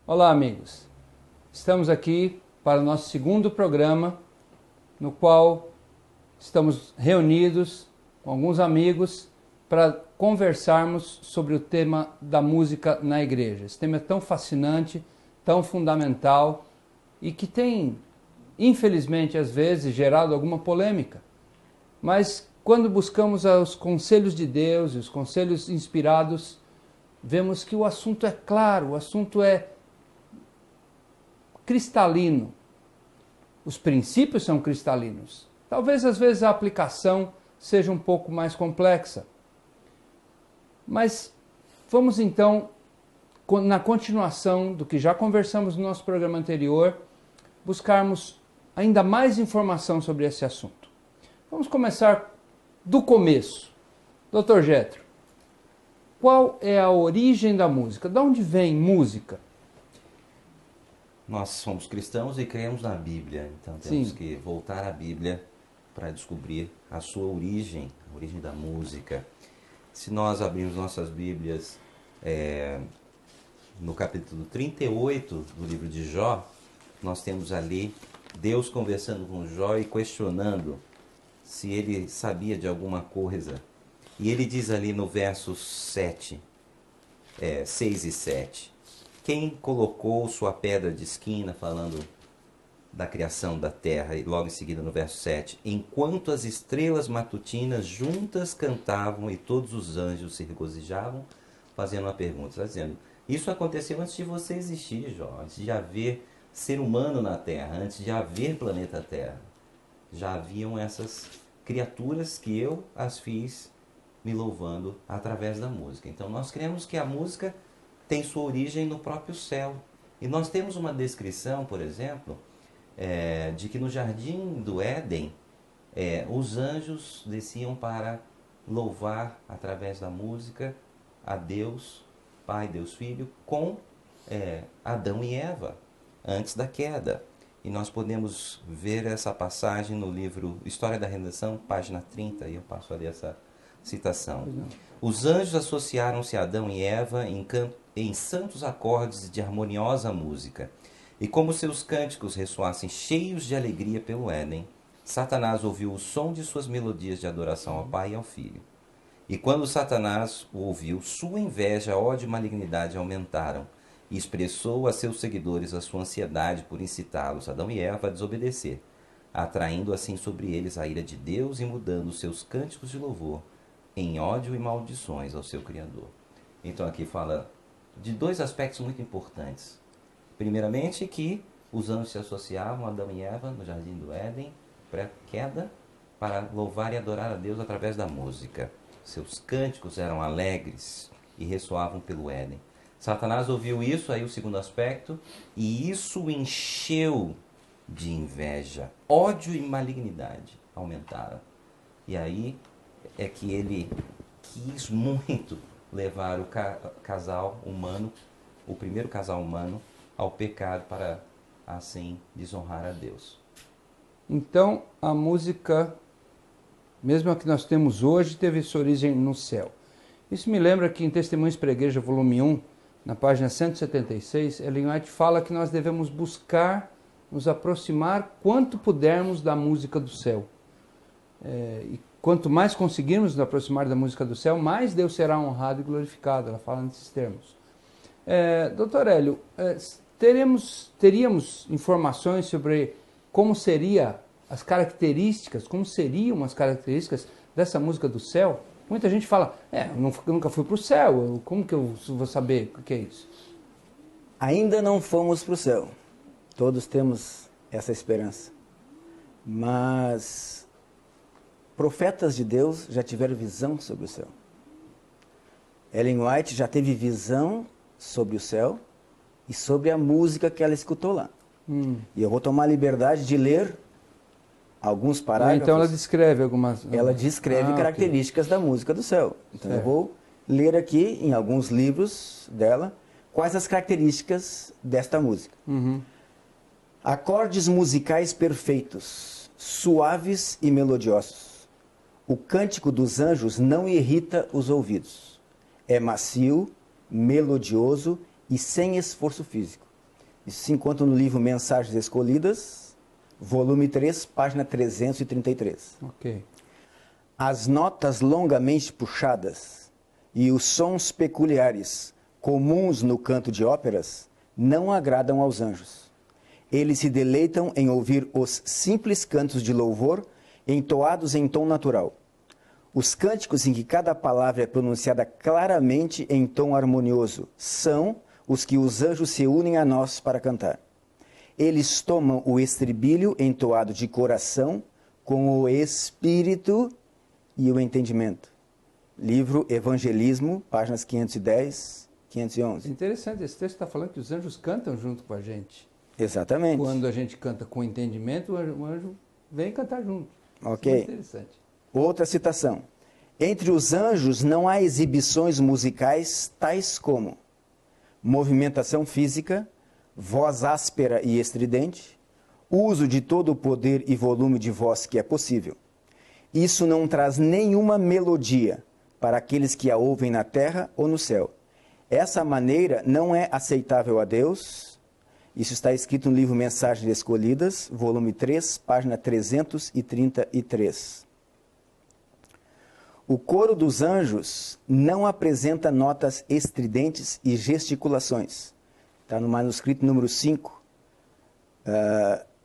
Olá, amigos. Estamos aqui para o nosso segundo programa, no qual estamos reunidos com alguns amigos para conversarmos sobre o tema da música na igreja. Esse tema é tão fascinante, tão fundamental e que tem, infelizmente, às vezes, gerado alguma polêmica. Mas quando buscamos os conselhos de Deus e os conselhos inspirados, vemos que o assunto é claro, o assunto é cristalino. Os princípios são cristalinos. Talvez às vezes a aplicação seja um pouco mais complexa. Mas vamos então, na continuação do que já conversamos no nosso programa anterior, buscarmos ainda mais informação sobre esse assunto. Vamos começar do começo. Dr. Jetro, qual é a origem da música? De onde vem música? Nós somos cristãos e cremos na Bíblia, então temos que voltar à Bíblia para descobrir a sua origem, a origem da música. Se nós abrirmos nossas Bíblias no capítulo 38 do livro de Jó, nós temos ali Deus conversando com Jó e questionando se ele sabia de alguma coisa. E ele diz ali no verso 6 e 7, quem colocou sua pedra de esquina, falando da criação da terra, e logo em seguida no verso 7, enquanto as estrelas matutinas juntas cantavam e todos os anjos se regozijavam, fazendo uma pergunta, está dizendo, isso aconteceu antes de você existir, Jó, antes de haver ser humano na terra, antes de haver planeta Terra. Já haviam essas criaturas que eu as fiz me louvando através da música. Então nós cremos que a música tem sua origem no próprio céu. E nós temos uma descrição, por exemplo, de que no jardim do Éden, os anjos desciam para louvar através da música a Deus, Pai, Deus Filho, com Adão e Eva, antes da queda. E nós podemos ver essa passagem no livro História da Redenção, página 30, e eu passo ali essa citação. Os anjos associaram-se a Adão e Eva em santos acordes de harmoniosa música. E como seus cânticos ressoassem cheios de alegria pelo Éden, Satanás ouviu o som de suas melodias de adoração ao Pai e ao Filho. E quando Satanás o ouviu, sua inveja, ódio e malignidade aumentaram, e expressou a seus seguidores a sua ansiedade por incitá-los, Adão e Eva, a desobedecer, atraindo assim sobre eles a ira de Deus e mudando seus cânticos de louvor em ódio e maldições ao seu Criador. Então aqui fala de dois aspectos muito importantes. Primeiramente que os anjos se associavam a Adão e Eva no jardim do Éden, pré-queda, para louvar e adorar a Deus através da música. Seus cânticos eram alegres e ressoavam pelo Éden. Satanás ouviu isso, aí o segundo aspecto, e isso o encheu de inveja, ódio e malignidade aumentaram. E aí é que ele quis muito levar o casal humano, o primeiro casal humano, ao pecado para assim desonrar a Deus. Então a música, mesmo a que nós temos hoje, teve sua origem no céu. Isso me lembra que em Testemunhos para a Igreja, volume 1, na página 176, Ellen White fala que nós devemos buscar nos aproximar quanto pudermos da música do céu. E quanto mais conseguirmos nos aproximar da música do céu, mais Deus será honrado e glorificado. Ela fala nesses termos. Doutor Hélio, teríamos informações sobre como seriam as características dessa música do céu? Muita gente fala, eu nunca fui para o céu, como que eu vou saber o que é isso? Ainda não fomos para o céu. Todos temos essa esperança. Mas profetas de Deus já tiveram visão sobre o céu. Ellen White já teve visão sobre o céu e sobre a música que ela escutou lá. E eu vou tomar a liberdade de ler alguns parágrafos. Então ela descreve algumas... Ela descreve características da música do céu. Então eu vou ler aqui em alguns livros dela quais as características desta música. Acordes musicais perfeitos, suaves e melodiosos. O cântico dos anjos não irrita os ouvidos. É macio, melodioso e sem esforço físico. Isso se encontra no livro Mensagens Escolhidas, volume 3, página 333. Ok. As notas longamente puxadas e os sons peculiares, comuns no canto de óperas, não agradam aos anjos. Eles se deleitam em ouvir os simples cantos de louvor entoados em tom natural. Os cânticos em que cada palavra é pronunciada claramente em tom harmonioso são os que os anjos se unem a nós para cantar. Eles tomam o estribilho entoado de coração com o espírito e o entendimento. Livro Evangelismo, páginas 510, 511. Interessante, esse texto está falando que os anjos cantam junto com a gente. Exatamente. Quando a gente canta com entendimento, o anjo vem cantar junto. Ok. Isso é muito interessante. Outra citação. Entre os anjos não há exibições musicais tais como movimentação física, voz áspera e estridente, uso de todo o poder e volume de voz que é possível. Isso não traz nenhuma melodia para aqueles que a ouvem na terra ou no céu. Essa maneira não é aceitável a Deus. Isso está escrito no livro Mensagens Escolhidas, volume 3, página 333. O coro dos anjos não apresenta notas estridentes e gesticulações. Está no manuscrito número 5,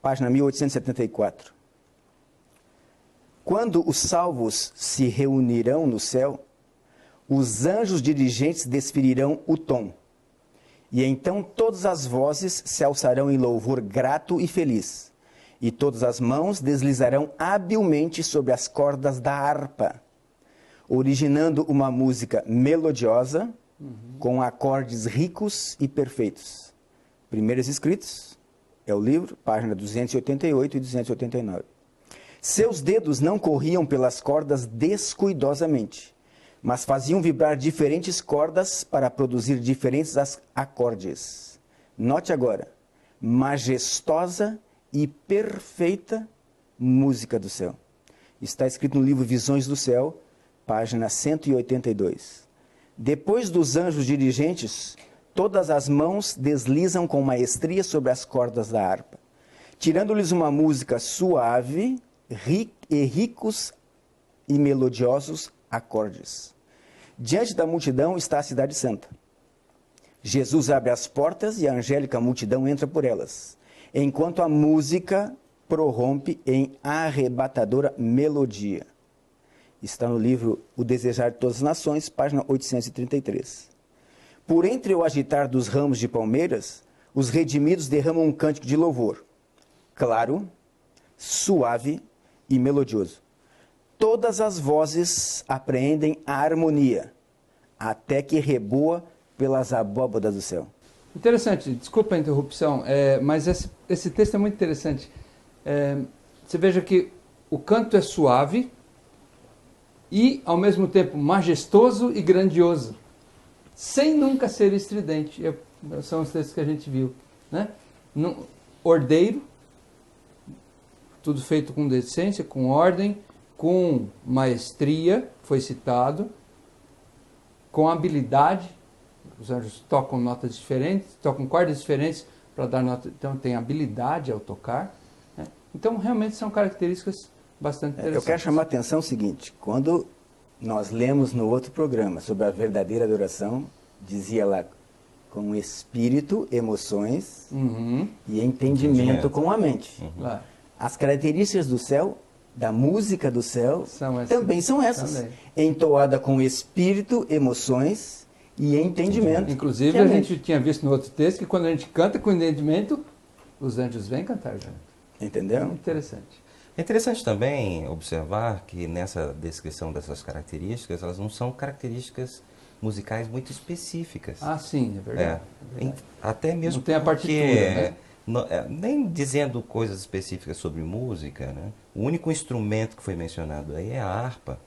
página 1874. Quando os salvos se reunirão no céu, os anjos dirigentes desferirão o tom. E então todas as vozes se alçarão em louvor grato e feliz, e todas as mãos deslizarão habilmente sobre as cordas da harpa, originando uma música melodiosa, com acordes ricos e perfeitos. Primeiros Escritos, é o livro, página 288 e 289. Seus dedos não corriam pelas cordas descuidosamente, mas faziam vibrar diferentes cordas para produzir diferentes acordes. Note agora, majestosa e perfeita música do céu. Está escrito no livro Visões do Céu, página 182. Depois dos anjos dirigentes, todas as mãos deslizam com maestria sobre as cordas da harpa, tirando-lhes uma música suave e ricos e melodiosos acordes. Diante da multidão está a cidade santa. Jesus abre as portas e a angélica multidão entra por elas, enquanto a música prorrompe em arrebatadora melodia. Está no livro O Desejar de Todas as Nações, página 833. Por entre o agitar dos ramos de palmeiras, os redimidos derramam um cântico de louvor, claro, suave e melodioso. Todas as vozes apreendem a harmonia, até que reboa pelas abóbadas do céu. Interessante, desculpa a interrupção, mas esse texto é muito interessante. Você veja que o canto é suave e, ao mesmo tempo, majestoso e grandioso, sem nunca ser estridente. São os textos que a gente viu, né? Ordeiro, tudo feito com decência, com ordem, com maestria, foi citado, com habilidade. Os anjos tocam notas diferentes, tocam cordas diferentes para dar nota, então tem habilidade ao tocar, né? Então realmente são características bastante interessantes. Eu quero chamar a atenção o seguinte: quando nós lemos no outro programa sobre a verdadeira adoração, dizia lá com espírito, emoções e entendimento com a mente. Claro. As características do céu, da música do céu, também são essas. Também. Entoada com espírito, emoções e entendimento. Inclusive, a gente tinha visto no outro texto que quando a gente canta com entendimento, os anjos vêm cantar junto. Entendeu? Muito interessante. É interessante também observar que nessa descrição dessas características, elas não são características musicais muito específicas. Ah, sim, é verdade. É verdade. Até mesmo não tem a partitura, né? Nem dizendo coisas específicas sobre música, né? O único instrumento que foi mencionado aí é a harpa.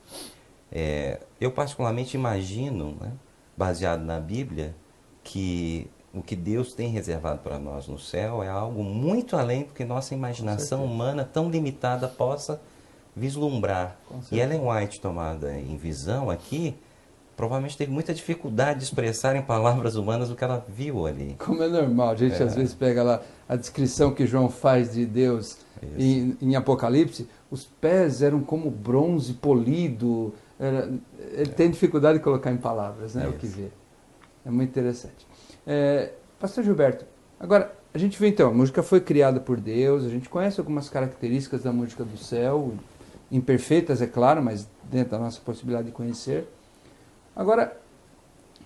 Eu particularmente imagino, né, baseado na Bíblia, que o que Deus tem reservado para nós no céu é algo muito além do que nossa imaginação humana tão limitada possa vislumbrar. E Ellen White, tomada em visão aqui, provavelmente teve muita dificuldade de expressar em palavras humanas o que ela viu ali. Como é normal, a gente às vezes pega lá a descrição que João faz de Deus em Apocalipse, os pés eram como bronze polido, ele tem dificuldade de colocar em palavras, né, o que vê. É muito interessante. Pastor Gilberto, agora, a gente vê então, a música foi criada por Deus, a gente conhece algumas características da música do céu, imperfeitas, é claro, mas dentro da nossa possibilidade de conhecer. Agora,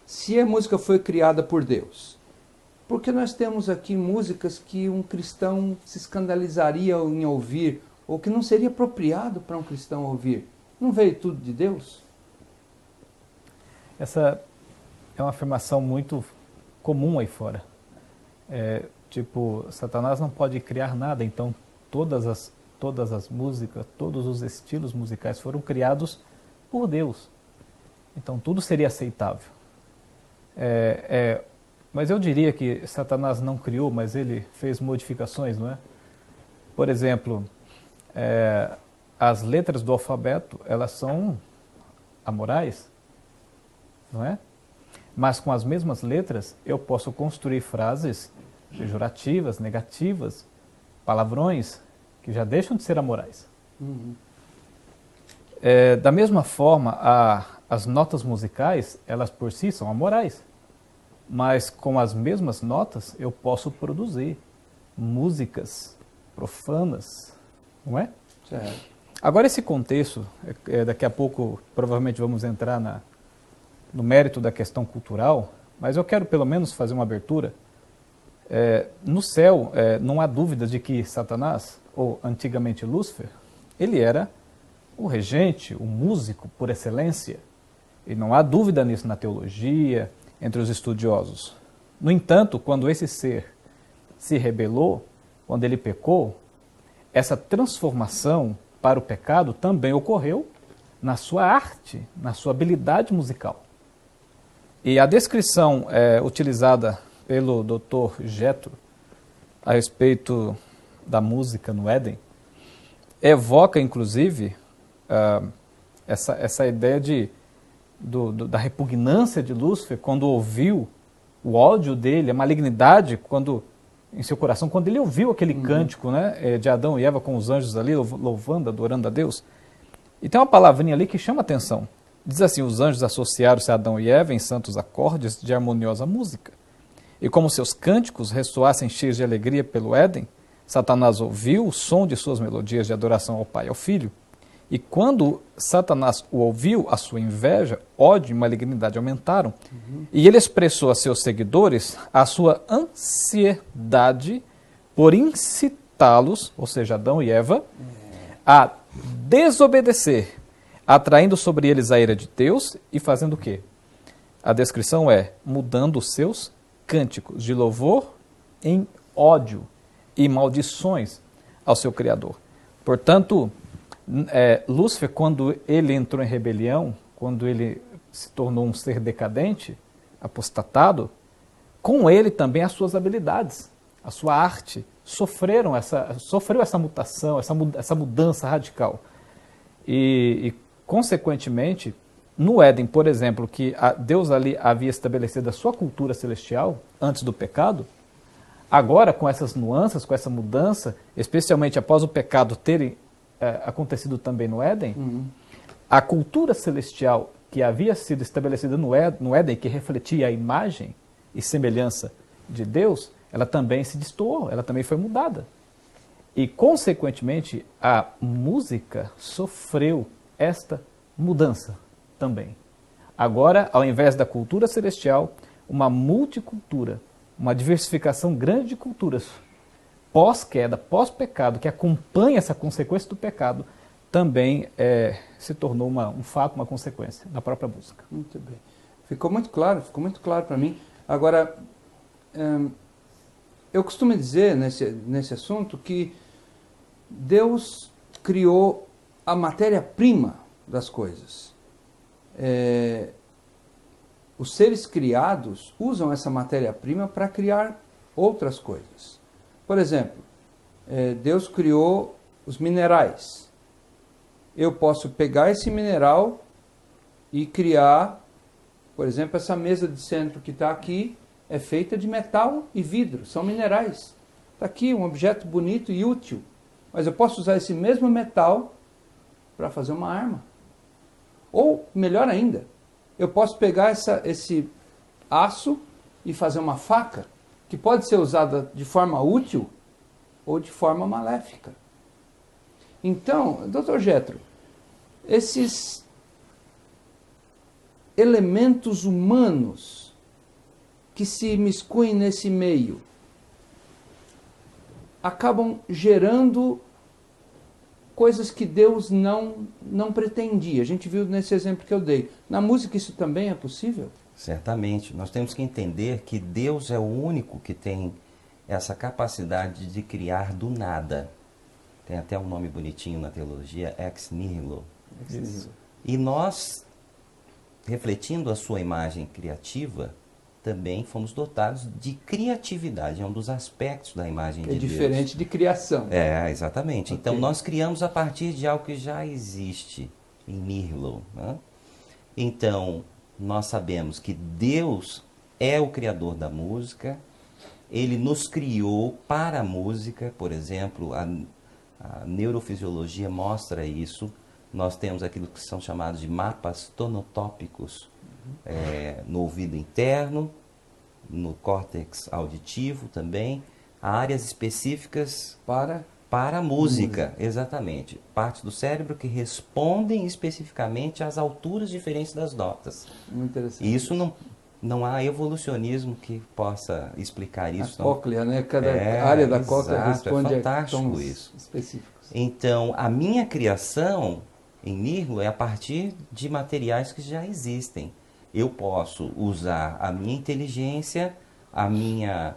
se a música foi criada por Deus, por que nós temos aqui músicas que um cristão se escandalizaria em ouvir, ou que não seria apropriado para um cristão ouvir? Não veio tudo de Deus? Essa é uma afirmação muito comum aí fora. Tipo, Satanás não pode criar nada, então todas as músicas, todos os estilos musicais foram criados por Deus. Então tudo seria aceitável. Mas eu diria que Satanás não criou, mas ele fez modificações, não é? Por exemplo, as letras do alfabeto, elas são amorais, não é? Mas com as mesmas letras eu posso construir frases pejorativas, negativas, palavrões que já deixam de ser amorais. Uhum. Da mesma forma, as notas musicais, elas por si são amorais, mas com as mesmas notas eu posso produzir músicas profanas, não é? Certo. Agora esse contexto, daqui a pouco provavelmente vamos entrar no mérito da questão cultural, mas eu quero pelo menos fazer uma abertura. No céu, não há dúvida de que Satanás, ou antigamente Lúcifer, ele era o regente, o músico por excelência. E não há dúvida nisso na teologia, entre os estudiosos. No entanto, quando esse ser se rebelou, quando ele pecou, essa transformação para o pecado também ocorreu na sua arte, na sua habilidade musical. E a descrição utilizada pelo Dr. Jethro a respeito da música no Éden evoca, inclusive, essa ideia da repugnância de Lúcifer quando ouviu o ódio dele, a malignidade em seu coração, quando ele ouviu aquele cântico, né, de Adão e Eva com os anjos ali, louvando, adorando a Deus. E tem uma palavrinha ali que chama a atenção. Diz assim: os anjos associaram-se a Adão e Eva em santos acordes de harmoniosa música. E como seus cânticos ressoassem cheios de alegria pelo Éden, Satanás ouviu o som de suas melodias de adoração ao Pai e ao Filho. E quando Satanás o ouviu, a sua inveja, ódio e malignidade aumentaram. E ele expressou a seus seguidores a sua ansiedade por incitá-los, ou seja, Adão e Eva, a desobedecer, atraindo sobre eles a ira de Deus e fazendo o quê? A descrição é mudando os seus cânticos de louvor em ódio e maldições ao seu Criador. Portanto, Lúcifer, quando ele entrou em rebelião, quando ele se tornou um ser decadente, apostatado, com ele também as suas habilidades, a sua arte, sofreu essa mutação, essa mudança radical. E consequentemente, no Éden, por exemplo, que Deus ali havia estabelecido a sua cultura celestial antes do pecado, agora com essas nuances, com essa mudança, especialmente após o pecado ter acontecido também no Éden, a cultura celestial que havia sido estabelecida no Éden, que refletia a imagem e semelhança de Deus, ela também se destoou, ela também foi mudada. E, consequentemente, a música sofreu esta mudança também. Agora, ao invés da cultura celestial, uma multicultura, uma diversificação grande de culturas, pós-queda, pós-pecado, que acompanha essa consequência do pecado, também se tornou um fato, uma consequência da própria música. Muito bem. Ficou muito claro para mim. Agora, eu costumo dizer nesse assunto que Deus criou a matéria-prima das coisas. Os seres criados usam essa matéria-prima para criar outras coisas. Por exemplo, Deus criou os minerais. Eu posso pegar esse mineral e criar Por exemplo, essa mesa de centro que está aqui é feita de metal e vidro, são minerais. Está aqui um objeto bonito e útil, mas eu posso usar esse mesmo metal para fazer uma arma. Ou, melhor ainda, eu posso pegar esse aço e fazer uma faca, que pode ser usada de forma útil ou de forma maléfica. Então, Dr. Jetro, esses elementos humanos que se imiscuem nesse meio acabam gerando coisas que Deus não pretendia. A gente viu nesse exemplo que eu dei. Na música isso também é possível? Certamente. Nós temos que entender que Deus é o único que tem essa capacidade de criar do nada. Tem até um nome bonitinho na teologia, ex nihilo. Isso. E nós, refletindo a sua imagem criativa, também fomos dotados de criatividade. É um dos aspectos da imagem de Deus. É diferente de criação. É, exatamente. Ok. Então nós criamos a partir de algo que já existe em nihilo, né? Então nós sabemos que Deus é o criador da música. Ele nos criou para a música, por exemplo, a neurofisiologia mostra isso. Nós temos aquilo que são chamados de mapas tonotópicos no ouvido interno, no córtex auditivo também. Há áreas específicas para a música, exatamente. Partes do cérebro que respondem especificamente às alturas diferentes das notas. Muito interessante. E isso não há evolucionismo que possa explicar isso. A cóclea, né? Cada área da cóclea responde a tons isso. específicos. Então, a minha criação em nihilo é a partir de materiais que já existem. Eu posso usar a minha inteligência, a minha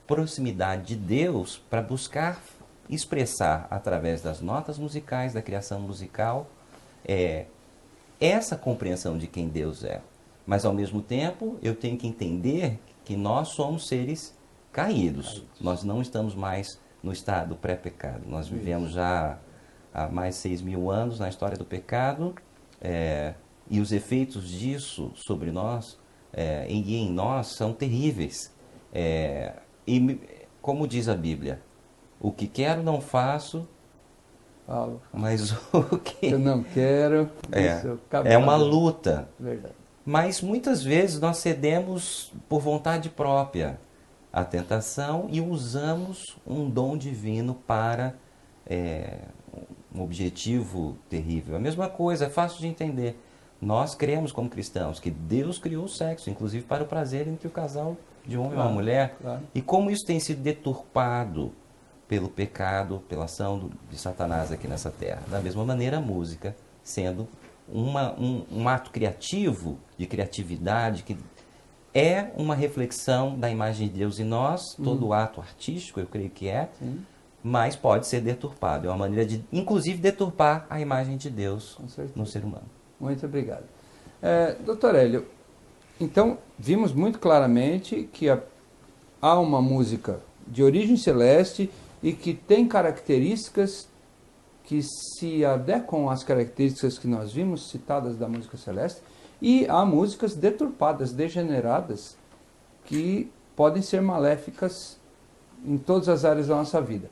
proximidade de Deus para buscar expressar através das notas musicais, da criação musical, essa compreensão de quem Deus é. Mas, ao mesmo tempo, eu tenho que entender que nós somos seres caídos. Nós não estamos mais no estado pré-pecado. Nós vivemos já há mais de 6.000 anos na história do pecado, e os efeitos disso sobre nós e em nós são terríveis. E, como diz a Bíblia, o que quero não faço, mas o que eu não quero, é uma luta. Verdade. Mas muitas vezes nós cedemos por vontade própria à tentação e usamos um dom divino para um objetivo terrível. A mesma coisa, é fácil de entender. Nós cremos como cristãos que Deus criou o sexo, inclusive para o prazer entre o casal de um homem e uma mulher. Claro. E como isso tem sido deturpado pelo pecado, pela ação de Satanás aqui nessa terra. Da mesma maneira, a música sendo um ato criativo, de criatividade, que é uma reflexão da imagem de Deus em nós. Todo ato artístico, eu creio que mas pode ser deturpado. É uma maneira de, inclusive, deturpar a imagem de Deus no ser humano. Muito obrigado. Doutor Hélio, então, vimos muito claramente que há uma música de origem celeste e que tem características que se adequam às características que nós vimos citadas da música celeste, e há músicas deturpadas, degeneradas, que podem ser maléficas em todas as áreas da nossa vida.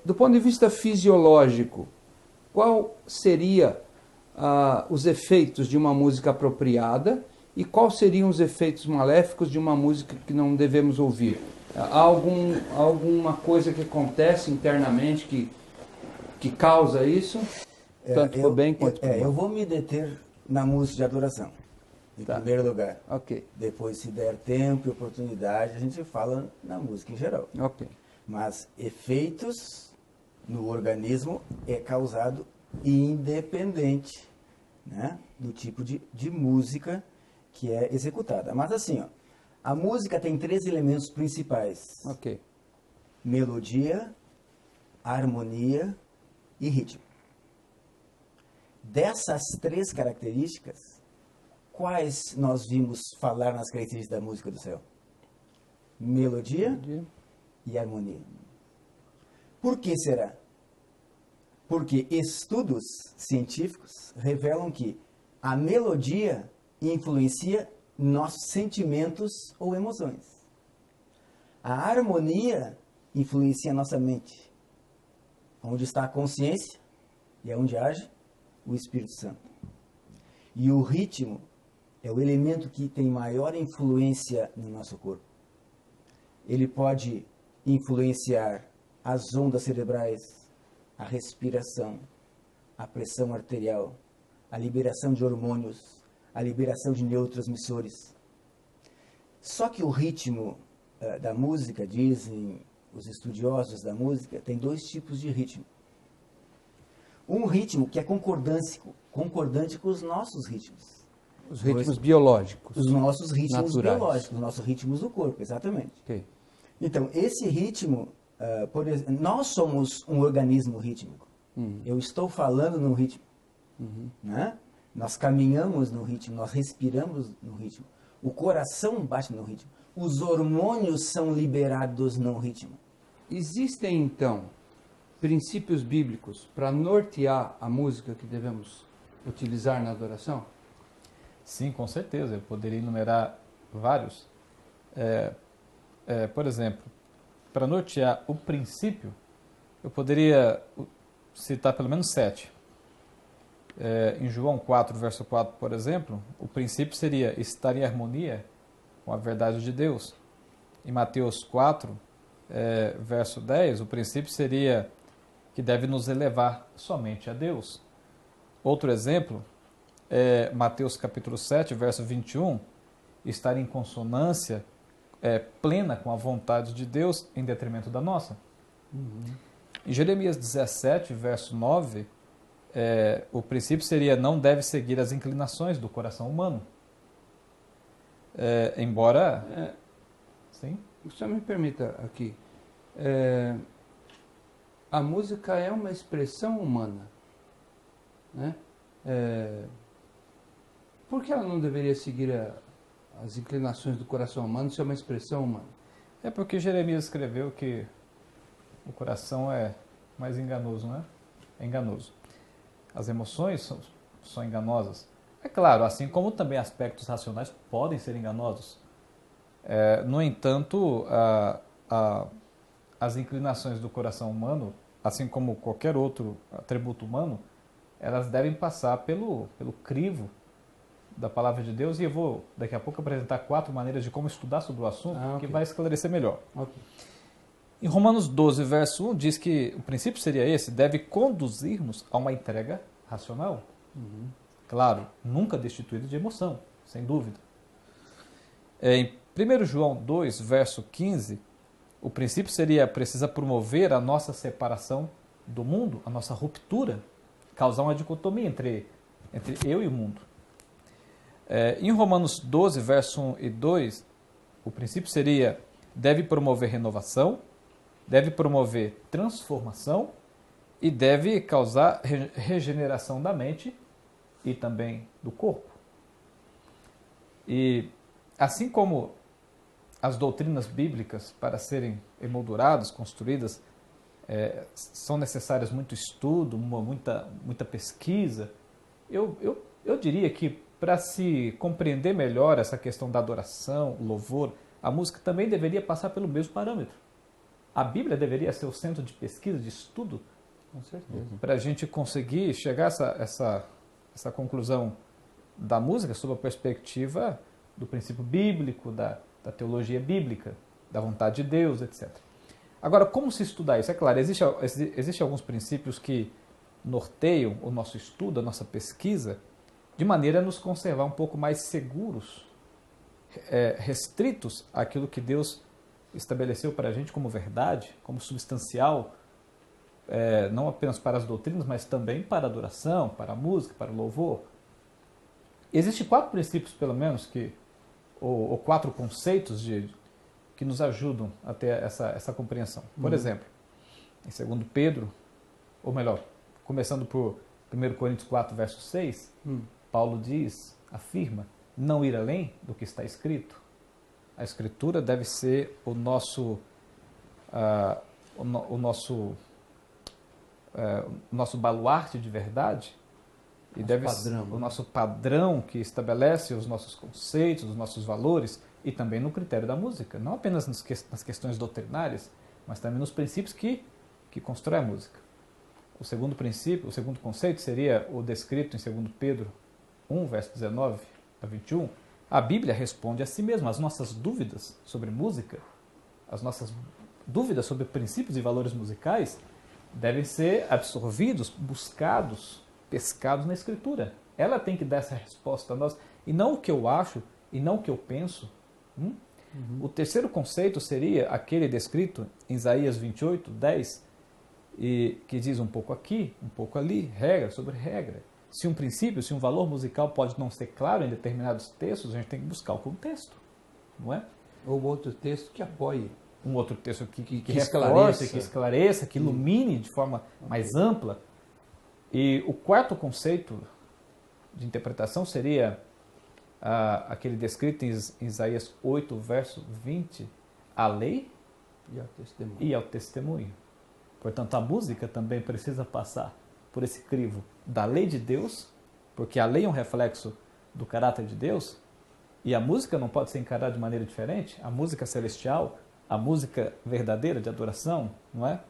Do ponto de vista fisiológico, qual seria os efeitos de uma música apropriada e quais seriam os efeitos maléficos de uma música que não devemos ouvir? Há alguma coisa que acontece internamente que causa isso? Tanto por bem quanto por mal. Eu vou me deter na música de adoração, em primeiro lugar. Ok. Depois, se der tempo e oportunidade, a gente fala na música em geral. Ok. Mas efeitos no organismo é causado independente, né, do tipo de música que é executada. Mas assim, a música tem 3 elementos principais. Ok. Melodia, harmonia e ritmo. Dessas 3 características, quais nós vimos falar nas características da música do céu? Melodia e harmonia. Por que será? Porque estudos científicos revelam que a melodia influencia nossos sentimentos ou emoções. A harmonia influencia a nossa mente, onde está a consciência e é onde age o Espírito Santo. E o ritmo é o elemento que tem maior influência no nosso corpo. Ele pode influenciar as ondas cerebrais, a respiração, a pressão arterial, a liberação de hormônios, a liberação de neurotransmissores. Só que o ritmo da música, dizem os estudiosos da música, tem dois tipos de ritmo. Um ritmo que é concordante com os nossos ritmos. Os ritmos biológicos. Os nossos ritmos naturais. biológicos, os nossos ritmos do corpo, exatamente. Ok. Então, esse ritmo, por exemplo, nós somos um organismo rítmico. Eu estou falando no ritmo. Né? Nós caminhamos no ritmo, nós respiramos no ritmo. O coração bate no ritmo. Os hormônios são liberados no ritmo. Existem, então, princípios bíblicos para nortear a música que devemos utilizar na adoração? Sim, com certeza. Eu poderia enumerar vários. Por exemplo, para nortear o princípio, eu poderia citar pelo menos 7. Em João 4, verso 4, por exemplo, o princípio seria estar em harmonia com a verdade de Deus. Em Mateus 4, verso 10, o princípio seria que deve nos elevar somente a Deus. Outro exemplo, Mateus capítulo 7, verso 21, estar em consonância plena com a vontade de Deus em detrimento da nossa. Em Jeremias 17, verso 9, o princípio seria não deve seguir as inclinações do coração humano. Embora... Sim? Só me permita aqui. A música é uma expressão humana, né? Por que ela não deveria seguir as inclinações do coração humano se é uma expressão humana? É porque Jeremias escreveu que o coração é mais enganoso, né? É enganoso. As emoções são enganosas. É claro, assim como também aspectos racionais podem ser enganosos. No entanto, as inclinações do coração humano, assim como qualquer outro atributo humano, elas devem passar pelo crivo da palavra de Deus, e eu vou daqui a pouco apresentar 4 maneiras de como estudar sobre o assunto, okay. que vai esclarecer melhor. Okay. Em Romanos 12, verso 1, diz que o princípio seria esse, deve conduzir-nos a uma entrega racional. Claro, nunca destituído de emoção, sem dúvida. Em 1 João 2, verso 15, o princípio seria, precisa promover a nossa separação do mundo, a nossa ruptura, causar uma dicotomia entre eu e o mundo. Em Romanos 12, verso 1 e 2, o princípio seria, deve promover renovação, deve promover transformação e deve causar regeneração da mente e também do corpo. E assim como as doutrinas bíblicas, para serem emolduradas, construídas, são necessárias muito estudo, muita pesquisa, eu diria que para se compreender melhor essa questão da adoração, louvor, a música também deveria passar pelo mesmo parâmetro. A Bíblia deveria ser o centro de pesquisa, de estudo, com certeza, para a gente conseguir chegar a essa conclusão da música sob a perspectiva do princípio bíblico, da teologia bíblica, da vontade de Deus, etc. Agora, como se estudar isso? É claro, existem alguns princípios que norteiam o nosso estudo, a nossa pesquisa, de maneira a nos conservar um pouco mais seguros, restritos àquilo que Deus estabeleceu para a gente como verdade, como substancial, não apenas para as doutrinas, mas também para a adoração, para a música, para o louvor. Existem 4 princípios, pelo menos, ou 4 conceitos que nos ajudam a ter essa compreensão. Por exemplo, em 2 Pedro, ou melhor, começando por 1 Coríntios 4, verso 6, Paulo afirma, não ir além do que está escrito. A Escritura deve ser o nosso baluarte de verdade, E deve padrão. o nosso padrão que estabelece os nossos conceitos, os nossos valores e também no critério da música. Não apenas nas questões doutrinárias, mas também nos princípios que constrói a música. O segundo princípio, o segundo conceito seria o descrito em 2 Pedro 1, verso 19 a 21. A Bíblia responde a si mesma. As nossas dúvidas sobre música, as nossas dúvidas sobre princípios e valores musicais devem ser absorvidos, buscados, pescados na Escritura. Ela tem que dar essa resposta a nós, e não o que eu acho, e não o que eu penso. O terceiro conceito seria aquele descrito em Isaías 28, 10, e que diz um pouco aqui, um pouco ali, regra sobre regra. Se um princípio, se um valor musical pode não ser claro em determinados textos, a gente tem que buscar o contexto, não é? Ou outro texto que apoie. Um outro texto que esclareça. que esclareça, que ilumine de forma mais ampla. E o quarto conceito de interpretação seria aquele descrito em Isaías 8, verso 20, a lei e ao testemunho. Portanto, a música também precisa passar por esse crivo da lei de Deus, porque a lei é um reflexo do caráter de Deus, e a música não pode ser encarada de maneira diferente. A música celestial, a música verdadeira de adoração, não é?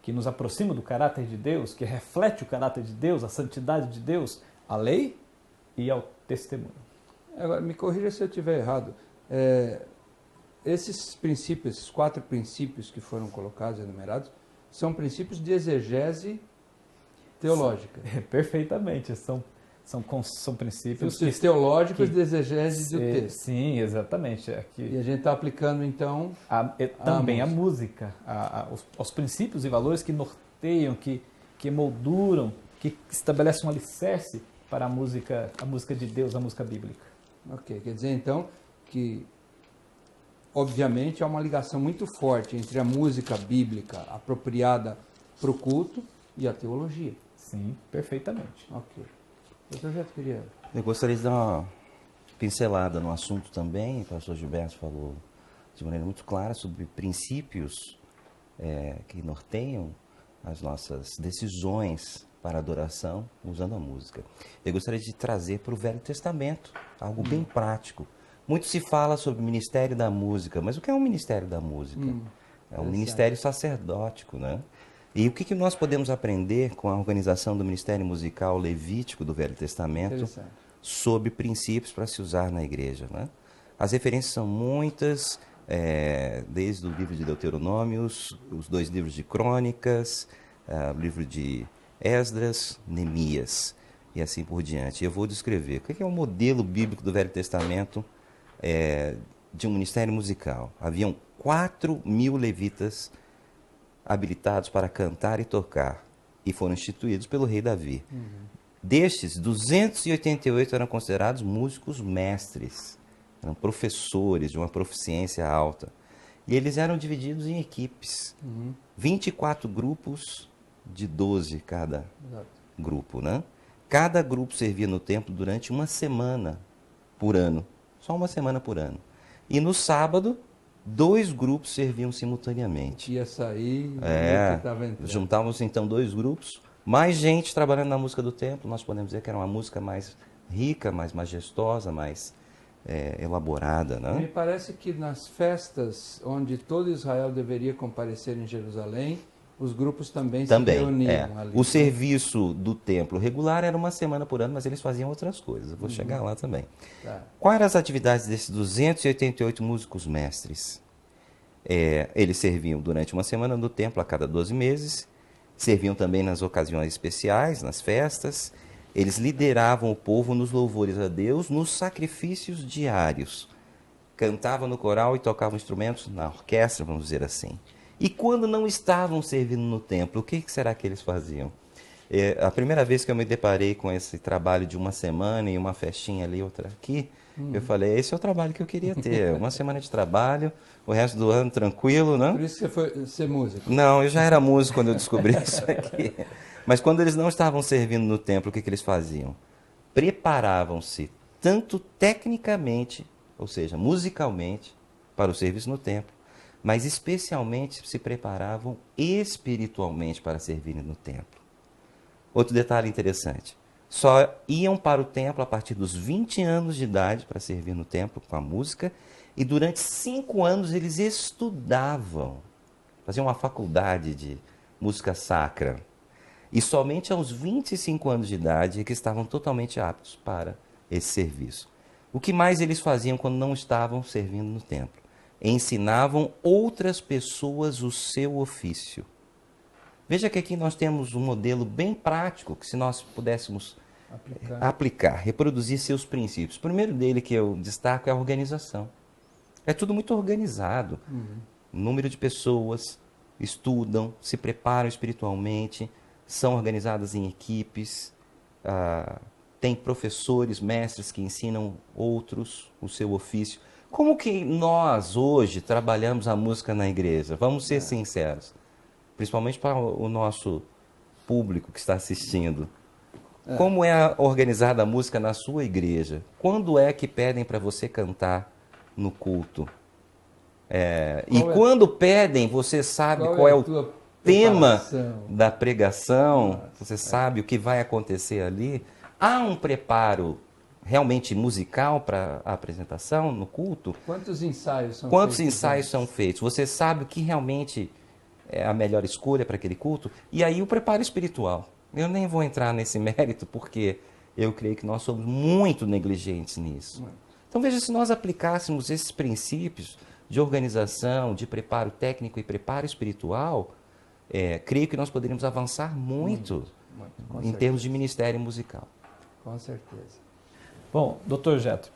Que nos aproxima do caráter de Deus, que reflete o caráter de Deus, a santidade de Deus, a lei e ao testemunho. Agora, me corrija se eu estiver errado. Esses princípios, esses 4 princípios que foram colocados, enumerados, são princípios de exegese teológica. Perfeitamente, são princípios teológicos de exegese do texto. Sim, exatamente. E a gente está aplicando, então, também a música, os princípios e valores que norteiam, que emolduram, que estabelecem um alicerce para a música de Deus, a música bíblica. Ok, quer dizer, então, que, obviamente, há uma ligação muito forte entre a música bíblica apropriada para o culto e a teologia. Sim, perfeitamente. Ok. Eu já queria... Eu gostaria de dar uma pincelada no assunto também. O pastor Gilberto falou de maneira muito clara sobre princípios que norteiam as nossas decisões para adoração usando a música. Eu gostaria de trazer para o Velho Testamento algo bem prático. Muito se fala sobre o ministério da música, mas o que é um ministério da música? É um ministério sacerdótico, né? E o que nós podemos aprender com a organização do ministério musical levítico do Velho Testamento sobre princípios para se usar na igreja, né? As referências são muitas, desde o livro de Deuteronômio, os 2 livros de Crônicas, o livro de Esdras, Neemias e assim por diante. Eu vou descrever o que é o modelo bíblico do Velho Testamento de um ministério musical. Haviam 4.000 levitas habilitados para cantar e tocar, e foram instituídos pelo rei Davi. Destes, 288 eram considerados músicos mestres, eram professores de uma proficiência alta. E eles eram divididos em equipes, 24 grupos de 12 cada grupo, né? Cada grupo servia no templo durante uma semana por ano, só uma semana por ano. E no sábado, 2 grupos serviam simultaneamente. Ia sair, juntávamos então 2 grupos, mais gente trabalhando na música do templo. Nós podemos dizer que era uma música mais rica, mais majestosa, mais elaborada, né? Me parece que nas festas onde todo Israel deveria comparecer em Jerusalém, os grupos também se reuniam ali. O serviço do templo regular era uma semana por ano, mas eles faziam outras coisas. Eu vou chegar lá também. Quais eram as atividades desses 288 músicos mestres? Eles serviam durante uma semana no templo a cada 12 meses, serviam também nas ocasiões especiais, nas festas. Eles lideravam o povo nos louvores a Deus, nos sacrifícios diários. Cantavam no coral e tocavam instrumentos na orquestra, vamos dizer assim. E quando não estavam servindo no templo, o que será que eles faziam? A primeira vez que eu me deparei com esse trabalho de uma semana e uma festinha ali, outra aqui, eu falei, esse é o trabalho que eu queria ter. Uma semana de trabalho, o resto do ano tranquilo, né? Por isso que você foi ser músico? Não, eu já era músico quando eu descobri isso aqui. Mas quando eles não estavam servindo no templo, o que eles faziam? Preparavam-se tanto tecnicamente, ou seja, musicalmente, para o serviço no templo, mas especialmente se preparavam espiritualmente para servirem no templo. Outro detalhe interessante, só iam para o templo a partir dos 20 anos de idade para servir no templo com a música, e durante 5 anos eles estudavam, faziam uma faculdade de música sacra. E somente aos 25 anos de idade é que estavam totalmente aptos para esse serviço. O que mais eles faziam quando não estavam servindo no templo? Ensinavam outras pessoas o seu ofício. Veja que aqui nós temos um modelo bem prático, que se nós pudéssemos aplicar, reproduzir seus princípios. O primeiro dele que eu destaco é a organização. É tudo muito organizado. Número de pessoas estudam, se preparam espiritualmente, são organizadas em equipes, tem professores, mestres que ensinam outros o seu ofício. Como que nós hoje trabalhamos a música na igreja? Vamos ser sinceros, principalmente para o nosso público que está assistindo. Como é organizada a música na sua igreja? Quando é que pedem para você cantar no culto? Quando pedem, você sabe qual é o tema da pregação, você sabe o que vai acontecer ali. Há um preparo realmente musical para a apresentação no culto? Quantos ensaios são Quantos feitos? ensaios são feitos? Você sabe o que realmente é a melhor escolha para aquele culto? E aí o preparo espiritual. Eu nem vou entrar nesse mérito porque eu creio que nós somos muito negligentes nisso. Então veja, se nós aplicássemos esses princípios de organização, de preparo técnico e preparo espiritual, creio que nós poderíamos avançar muito em termos de ministério musical. Com certeza. Bom, doutor Jetro,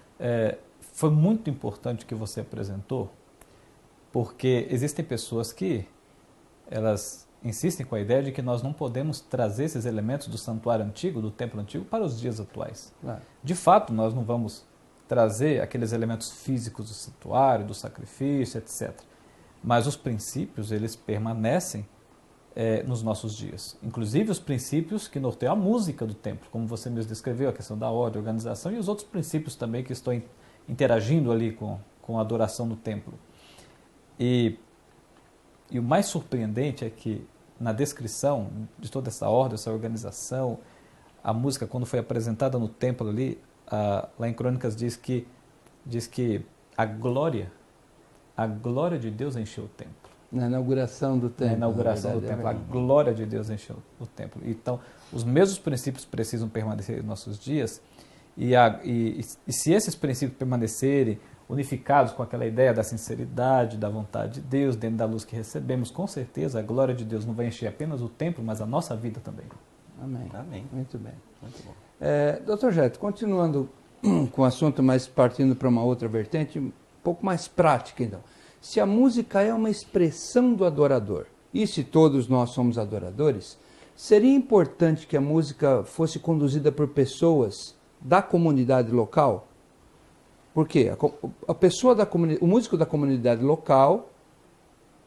foi muito importante o que você apresentou, porque existem pessoas que elas insistem com a ideia de que nós não podemos trazer esses elementos do santuário antigo, do templo antigo, para os dias atuais. Claro. De fato, nós não vamos trazer aqueles elementos físicos do santuário, do sacrifício, etc. Mas os princípios, eles permanecem nos nossos dias. Inclusive os princípios que norteiam a música do templo, como você mesmo descreveu, a questão da ordem, organização, e os outros princípios também que estão interagindo ali com a adoração no templo. E o mais surpreendente é que na descrição de toda essa ordem, essa organização, a música, quando foi apresentada no templo ali, lá em Crônicas diz que a glória de Deus encheu o templo. Na inauguração do templo. Na inauguração do templo, a glória de Deus encheu o templo. Então, os mesmos princípios precisam permanecer em nossos dias, e se esses princípios permanecerem unificados com aquela ideia da sinceridade, da vontade de Deus, dentro da luz que recebemos, com certeza a glória de Deus não vai encher apenas o templo, mas a nossa vida também. Amém. Amém. Muito bem. Muito bom. Doutor Jetro, continuando com o assunto, mas partindo para uma outra vertente, um pouco mais prática então. Se a música é uma expressão do adorador, e se todos nós somos adoradores, seria importante que a música fosse conduzida por pessoas da comunidade local? Por quê? O músico da comunidade local,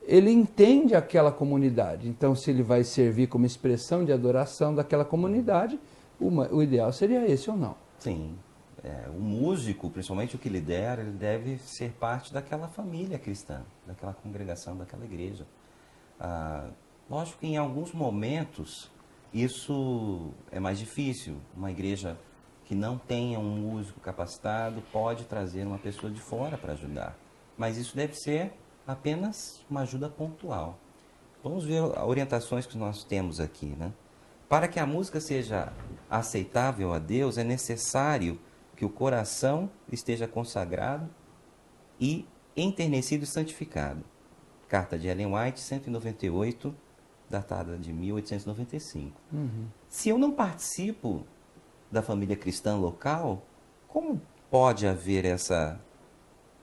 ele entende aquela comunidade. Então, se ele vai servir como expressão de adoração daquela comunidade, o ideal seria esse ou não? Sim. O músico, principalmente o que lidera, ele deve ser parte daquela família cristã, daquela congregação, daquela igreja. Lógico que em alguns momentos isso é mais difícil. Uma igreja que não tenha um músico capacitado pode trazer uma pessoa de fora para ajudar. Mas isso deve ser apenas uma ajuda pontual. Vamos ver as orientações que nós temos aqui, né? Para que a música seja aceitável a Deus, é necessário que o coração esteja consagrado e enternecido e santificado. Carta de Ellen White, 198, datada de 1895. Se eu não participo da família cristã local, como pode haver essa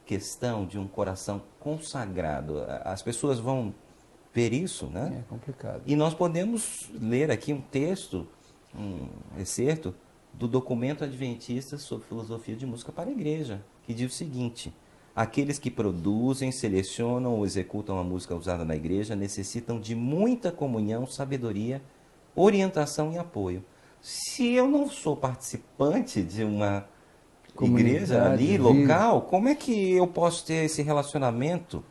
questão de um coração consagrado? As pessoas vão ver isso, né? É complicado. E nós podemos ler aqui um texto, um excerto, do documento adventista sobre filosofia de música para a igreja, que diz o seguinte: aqueles que produzem, selecionam ou executam a música usada na igreja necessitam de muita comunhão, sabedoria, orientação e apoio. Se eu não sou participante de uma igreja ali, local, como é que eu posso ter esse relacionamento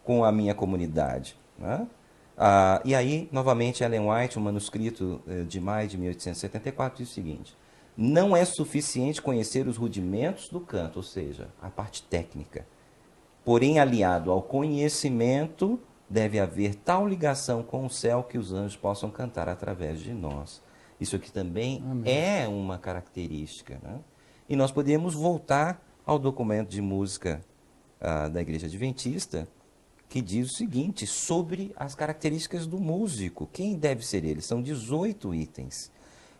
com a minha comunidade, né? E aí, novamente, Ellen White, um manuscrito de maio de 1874, diz o seguinte: não é suficiente conhecer os rudimentos do canto, ou seja, a parte técnica. Porém, aliado ao conhecimento, deve haver tal ligação com o céu que os anjos possam cantar através de nós. Isso aqui também é uma característica, né? E nós podemos voltar ao documento de música da Igreja Adventista, que diz o seguinte, sobre as características do músico. Quem deve ser ele? São 18 itens.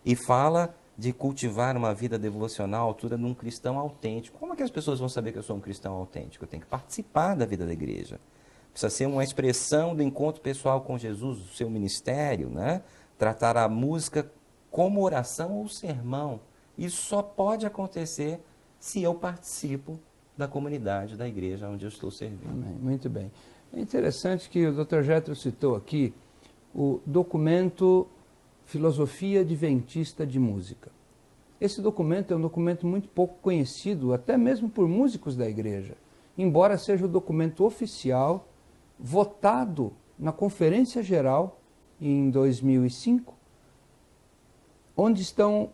E fala de cultivar uma vida devocional à altura de um cristão autêntico. Como é que as pessoas vão saber que eu sou um cristão autêntico? Eu tenho que participar da vida da igreja. Precisa ser uma expressão do encontro pessoal com Jesus, do seu ministério, né? Tratar a música como oração ou sermão. Isso só pode acontecer se eu participo da comunidade, da igreja onde eu estou servindo. Amém. Muito bem. É interessante que o Dr. Jethro citou aqui o documento Filosofia Adventista de Música. Esse documento é um documento muito pouco conhecido, até mesmo por músicos da igreja, embora seja o documento oficial votado na Conferência Geral em 2005, onde estão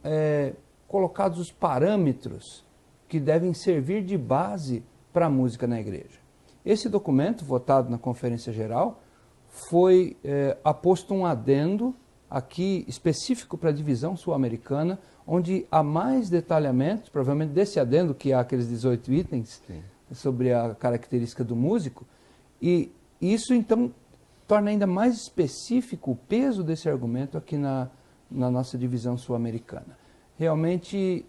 colocados os parâmetros que devem servir de base para a música na igreja. Esse documento, votado na Conferência Geral, foi aposto um adendo aqui específico para a divisão sul-americana, onde há mais detalhamentos, provavelmente desse adendo, que há aqueles 18 itens, sim, sobre a característica do músico, e isso então torna ainda mais específico o peso desse argumento aqui na nossa divisão sul-americana. Realmente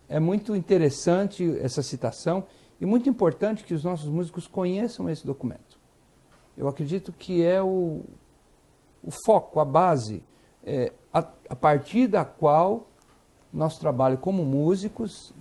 é muito interessante essa citação e muito importante que os nossos músicos conheçam esse documento. Eu acredito que é o foco, a base, a partir da qual nosso trabalho como músicos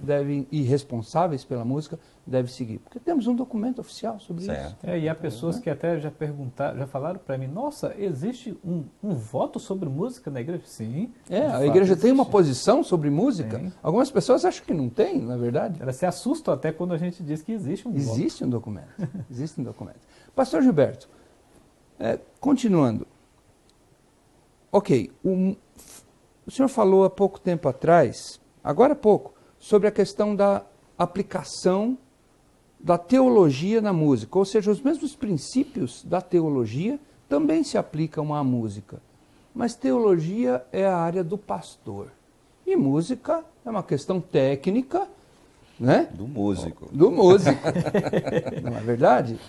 e responsáveis pela música deve seguir. Porque temos um documento oficial sobre isso. E há pessoas que até já perguntaram, já falaram para mim, nossa, existe um voto sobre música na igreja? Sim. A igreja tem uma posição sobre música. Tem. Algumas pessoas acham que não tem, na verdade. Elas se assustam até quando a gente diz que existe um voto. Existe um documento. Existe um documento. Pastor Gilberto, continuando. Ok, o senhor falou há pouco tempo atrás, agora há pouco, sobre a questão da aplicação da teologia na música, ou seja, os mesmos princípios da teologia também se aplicam à música. Mas teologia é a área do pastor. E música é uma questão técnica, né? Do músico. Do músico. Não é verdade?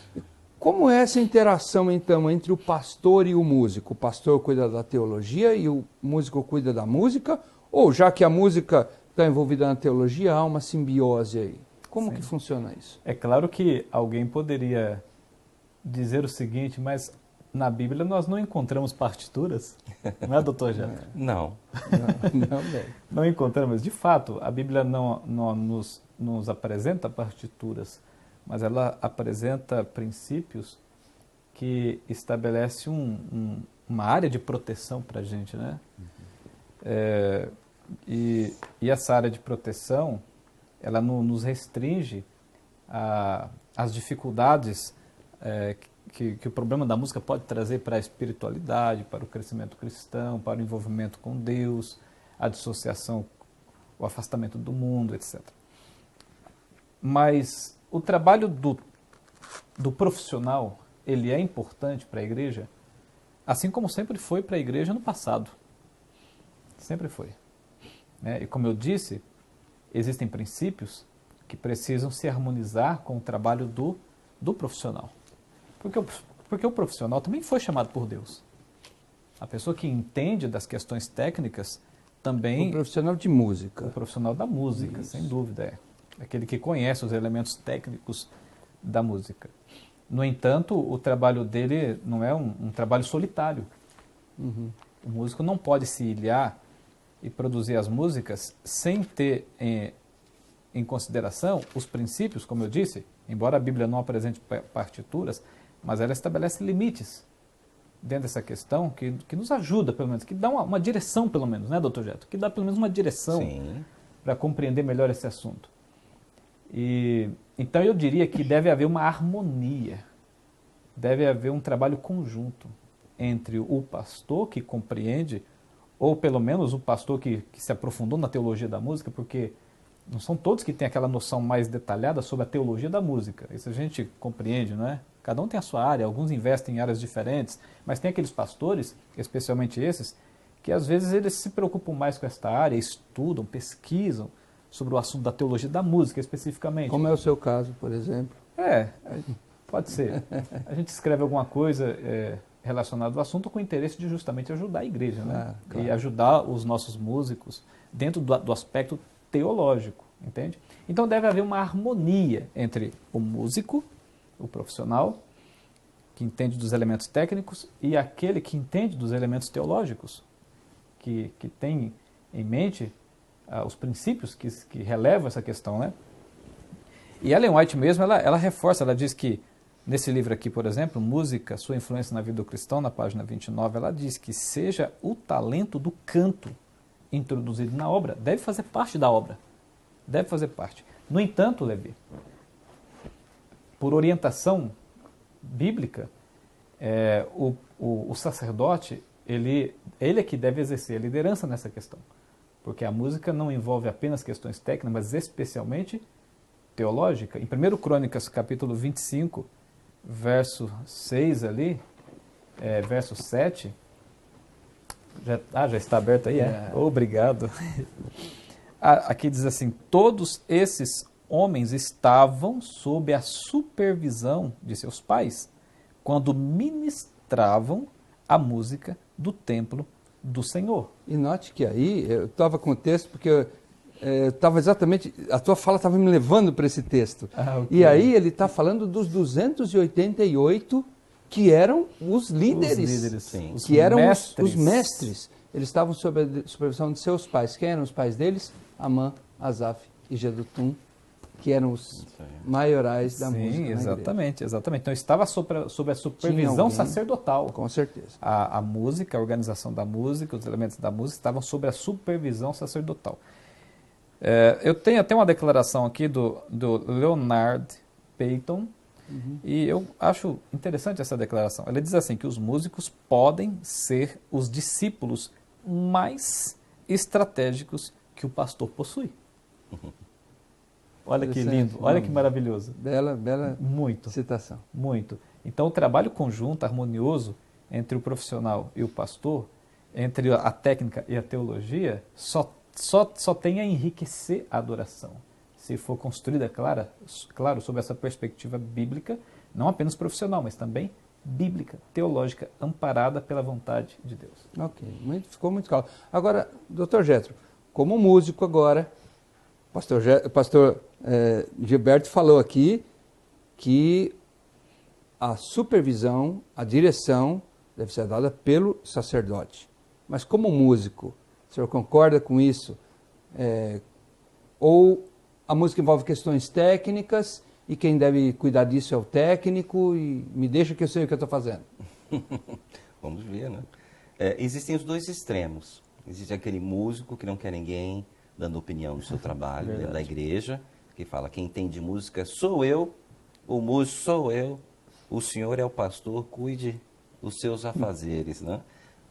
Como é essa interação, então, entre o pastor e o músico? O pastor cuida da teologia e o músico cuida da música? Ou, já que a música está envolvida na teologia, há uma simbiose aí? Como que funciona isso? É claro que alguém poderia dizer o seguinte, mas na Bíblia nós não encontramos partituras, não é, doutor Jethro? Não. Não encontramos. De fato, a Bíblia não nos apresenta partituras, mas ela apresenta princípios que estabelecem uma área de proteção para a gente, né? E essa área de proteção, ela nos restringe às dificuldades que o problema da música pode trazer para a espiritualidade, para o crescimento cristão, para o envolvimento com Deus, a dissociação, o afastamento do mundo, etc. Mas o trabalho do profissional, ele é importante para a igreja, assim como sempre foi para a igreja no passado. Sempre foi. E como eu disse, existem princípios que precisam se harmonizar com o trabalho do profissional. Porque o profissional também foi chamado por Deus. A pessoa que entende das questões técnicas também... O profissional de música. O profissional da música, sem dúvida, aquele que conhece os elementos técnicos da música. No entanto, o trabalho dele não é um trabalho solitário. Uhum. O músico não pode se ilhar e produzir as músicas sem ter em consideração os princípios, como eu disse, embora a Bíblia não apresente partituras, mas ela estabelece limites dentro dessa questão que nos ajuda, pelo menos, que dá uma direção, pelo menos, né, doutor Jethro? Que dá pelo menos uma direção para compreender melhor esse assunto. Então eu diria que deve haver uma harmonia, deve haver um trabalho conjunto entre o pastor que compreende, ou pelo menos o pastor que se aprofundou na teologia da música, porque não são todos que têm aquela noção mais detalhada sobre a teologia da música. Isso a gente compreende, não é? Cada um tem a sua área, alguns investem em áreas diferentes, mas tem aqueles pastores, especialmente esses, que às vezes eles se preocupam mais com esta área, estudam, pesquisam sobre o assunto da teologia da música especificamente. Como é o seu caso, por exemplo? Pode ser. A gente escreve alguma coisa relacionada ao assunto com o interesse de justamente ajudar a igreja, né? Claro. E ajudar os nossos músicos dentro do aspecto teológico, entende? Então deve haver uma harmonia entre o músico, o profissional, que entende dos elementos técnicos, e aquele que entende dos elementos teológicos, que tem em mente os princípios que relevam essa questão, né? E Ellen White mesmo, ela reforça, ela diz que, nesse livro aqui, por exemplo, Música, Sua Influência na Vida do Cristão, na página 29, ela diz que seja o talento do canto introduzido na obra, deve fazer parte da obra. Deve fazer parte. No entanto, Levi, por orientação bíblica, o sacerdote, ele é que deve exercer a liderança nessa questão. Porque a música não envolve apenas questões técnicas, mas especialmente teológica. Em 1 Crônicas, capítulo 25, verso 6 ali, verso 7, já está aberto aí? Obrigado. Aqui diz assim, todos esses homens estavam sob a supervisão de seus pais, quando ministravam a música do templo do Senhor. E note que aí, eu estava com o texto, porque eu estava exatamente, a tua fala estava me levando para esse texto. Okay. E aí ele está falando dos 288 que eram os líderes. Os líderes, sim. Que eram os mestres. Eles estavam sob a supervisão de seus pais. Quem eram os pais deles? Amã, Asaf e Jedutum, que eram os maiorais da música. Sim, exatamente. Então estava sob a supervisão sacerdotal. Com certeza. A música, a organização da música, os elementos da música estavam sob a supervisão sacerdotal. Eu tenho até uma declaração aqui do Leonard Payton, e eu acho interessante essa declaração. Ele diz assim, que os músicos podem ser os discípulos mais estratégicos que o pastor possui. Olha que lindo, olha que maravilhoso. Bela muito citação. Muito. Então o trabalho conjunto, harmonioso, entre o profissional e o pastor, entre a técnica e a teologia, só tem a enriquecer a adoração. Se for construída, claro, sob essa perspectiva bíblica, não apenas profissional, mas também bíblica, teológica, amparada pela vontade de Deus. Ok, ficou muito claro. Agora, Dr. Jetro, como músico agora, pastor Gilberto falou aqui que a supervisão, a direção deve ser dada pelo sacerdote. Mas como músico, o senhor concorda com isso? Ou a música envolve questões técnicas e quem deve cuidar disso é o técnico e me deixa que eu sei o que eu estou fazendo? Vamos ver, né? Existem os dois extremos. Existe aquele músico que não quer ninguém dando opinião no seu trabalho, dentro da igreja, que fala, quem entende música sou eu, o músico sou eu, o senhor é o pastor, cuide dos seus afazeres, né?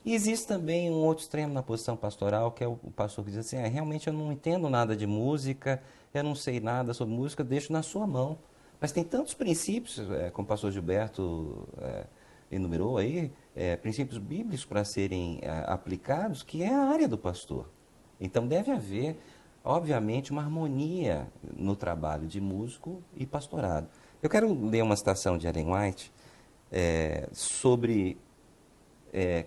E existe também um outro extremo na posição pastoral, que é o pastor que diz assim, realmente eu não entendo nada de música, eu não sei nada sobre música, deixo na sua mão. Mas tem tantos princípios, como o pastor Gilberto enumerou aí, princípios bíblicos para serem aplicados, que é a área do pastor. Então deve haver, obviamente, uma harmonia no trabalho de músico e pastorado. Eu quero ler uma citação de Ellen White sobre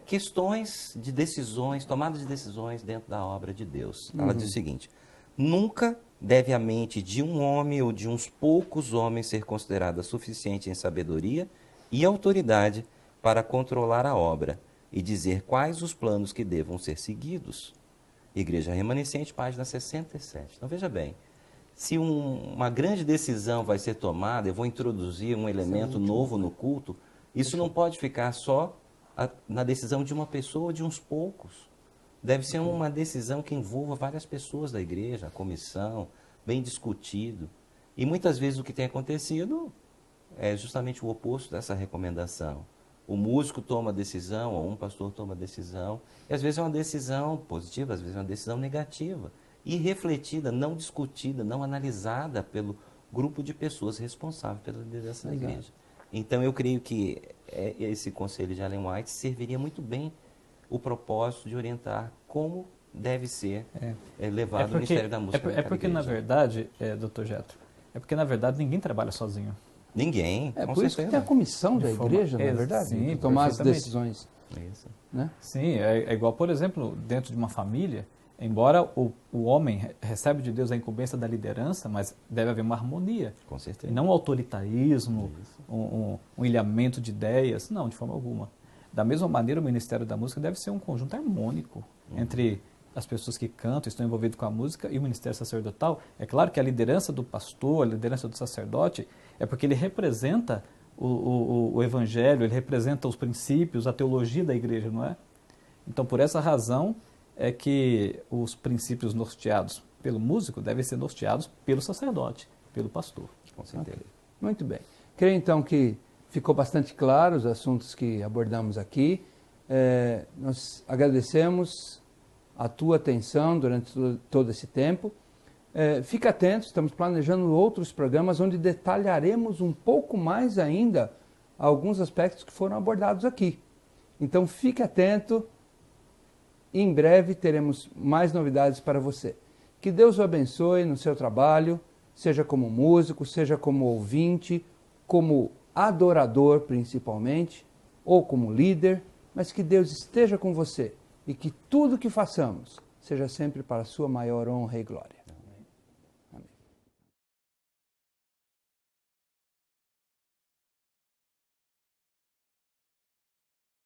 questões de decisões, tomadas de decisões dentro da obra de Deus. Ela diz o seguinte, nunca deve a mente de um homem ou de uns poucos homens ser considerada suficiente em sabedoria e autoridade para controlar a obra e dizer quais os planos que devam ser seguidos. Igreja Remanescente, página 67. Então veja bem, se uma grande decisão vai ser tomada, eu vou introduzir um elemento novo no culto, isso não pode ficar só na decisão de uma pessoa ou de uns poucos. Deve ser uma decisão que envolva várias pessoas da igreja, a comissão, bem discutido. E muitas vezes o que tem acontecido é justamente o oposto dessa recomendação. O músico toma a decisão, ou um pastor toma a decisão, e às vezes é uma decisão positiva, às vezes é uma decisão negativa, e refletida, não discutida, não analisada pelo grupo de pessoas responsáveis pela liderança da igreja. Então eu creio que esse conselho de Ellen White serviria muito bem o propósito de orientar como deve ser levado o Ministério da Música. É porque, na verdade, Dr. Getro, é porque, na verdade, ninguém trabalha sozinho. Ninguém, É com por isso que tem a comissão da igreja, não é verdade? Sim, De tomar as perfeitamente. decisões. Isso. Né? Sim, é igual, por exemplo, dentro de uma família, embora o homem recebe de Deus a incumbência da liderança, mas deve haver uma harmonia. Com certeza. E não um autoritarismo, um ilhamento de ideias, não, de forma alguma. Da mesma maneira, o Ministério da Música deve ser um conjunto harmônico entre as pessoas que cantam, estão envolvidas com a música e o Ministério Sacerdotal. É claro que a liderança do pastor, a liderança do sacerdote, é porque ele representa o Evangelho, ele representa os princípios, a teologia da igreja, não é? Então, por essa razão, é que os princípios norteados pelo músico devem ser norteados pelo sacerdote, pelo pastor. Com certeza. Okay. Muito bem. Creio então que ficou bastante claro os assuntos que abordamos aqui. Nós agradecemos a tua atenção durante todo esse tempo. Fique atento, estamos planejando outros programas onde detalharemos um pouco mais ainda alguns aspectos que foram abordados aqui. Então fique atento. Em breve teremos mais novidades para você. Que Deus o abençoe no seu trabalho, seja como músico, seja como ouvinte, como adorador principalmente, ou como líder, mas que Deus esteja com você e que tudo que façamos seja sempre para a sua maior honra e glória.